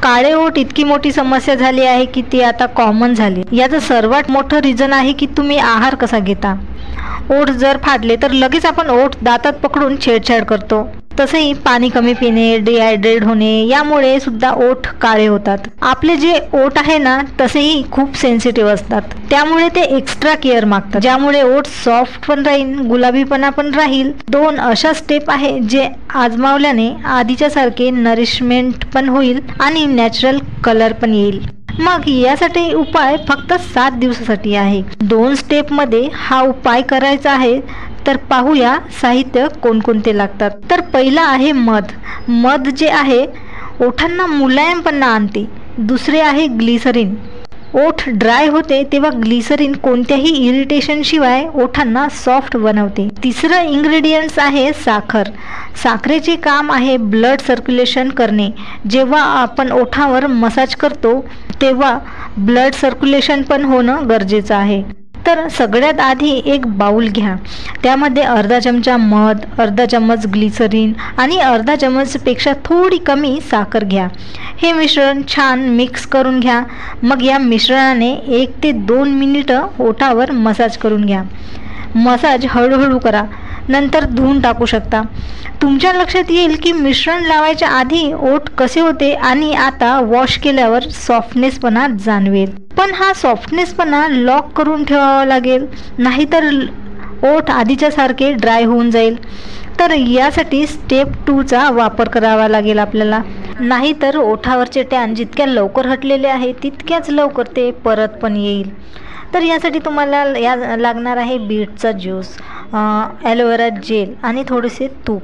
काळे ओठ इतकी मोठी समस्या झाली आहे की ती आता कॉमन झाली। याचं सर्वात मोठं रिझन आहे की तुम्ही आहार कसा घेता। ओठ जर फाटले तर लगेच आपण ओठ दातात पकडून छेडछाड करतो। तसेही पाणी कमी पिणे, डिहायड्रेट होणे यामुळे सुद्धा ओठ काळे होतात। आपले जे ओठ आहे ना तसेही खूप सेन्सिटिव्ह असतात, त्यामुळे ते एक्स्ट्रा केअर मागतात, ज्यामुळे ओठ सॉफ्ट पण राहील, गुलाबीपणा पण राहील। 2 अशा स्टेप आहे जे आजमावल्याने आधीच्या सारखे नरिशमेंट पण होईल आणि नॅचरल कलर पण येईल। मग यासाठी उपाय फक्त 7 दिवसासाठी आहे। 2 स्टेपमध्ये हा उपाय करायचा आहे। तर पाहूया साहित्य कोणकोणते लागतात। तर पहिला आहे मध। मध जे आहे ओठांना मुलायमपणा आणते। दुसरे आहे ग्लिसरीन। ओठ ड्राय होते तेव्हा ग्लिसरीन कोणत्याही इरिटेशन शिवाय ओठांना सॉफ्ट बनवते। तिसरं इंग्रेडियंट्स आहे साखर। साखरेचे काम आहे ब्लड सर्क्युलेशन करणे। जेव्हा आपण ओठावर मसाज करतो तेव्हा ब्लड सर्क्युलेशन पण होणं गरजेचं आहे। तर सगळ्यात आधी एक बाउल घ्या, त्यामध्ये अर्धा चमचा मध, अर्धा चम्मच ग्लिसरीन आणि अर्धा चम्मचपेक्षा थोडी कमी साखर घ्या। हे मिश्रण छान मिक्स करून घ्या। मग या मिश्रणाने 1 ते 2 मिनिटं ओठावर मसाज करून घ्या। मसाज हळूहळू करा, नंतर धुवून टाकू शकता। तुमच्या लक्षात येईल की मिश्रण लावायच्या आधी ओठ कसे होते आणि आता वॉश केल्यावर सॉफ्टनेसपणा जाणवेल। पण हा सॉफ्टनेसपणा लॉक करून ठेवावा लागेल, नाहीतर ओठ आधीच्या सारखे ड्राय होऊन जाईल। तर यासाठी स्टेप 2 चा वापर करावा लागेल आपल्याला, नाहीतर ओठावरचे टॅन जितक्या लवकर हटलेले आहे तितक्याच लवकर ते परत पण येईल। तर यासाठी तुम्हाला लागणार आहे बीटचा ज्यूस, ॲलोवेरा जेल आणि थोडेसे तूप।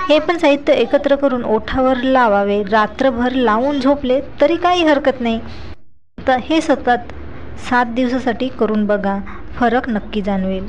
हे पण साहित्य एकत्र करून ओठावर लावावे। रात्रभर लावून झोपले तरी काही हरकत नाही। तर हे सतत 7 दिवसासाठी करून बघा, फरक नक्की जाणवेल।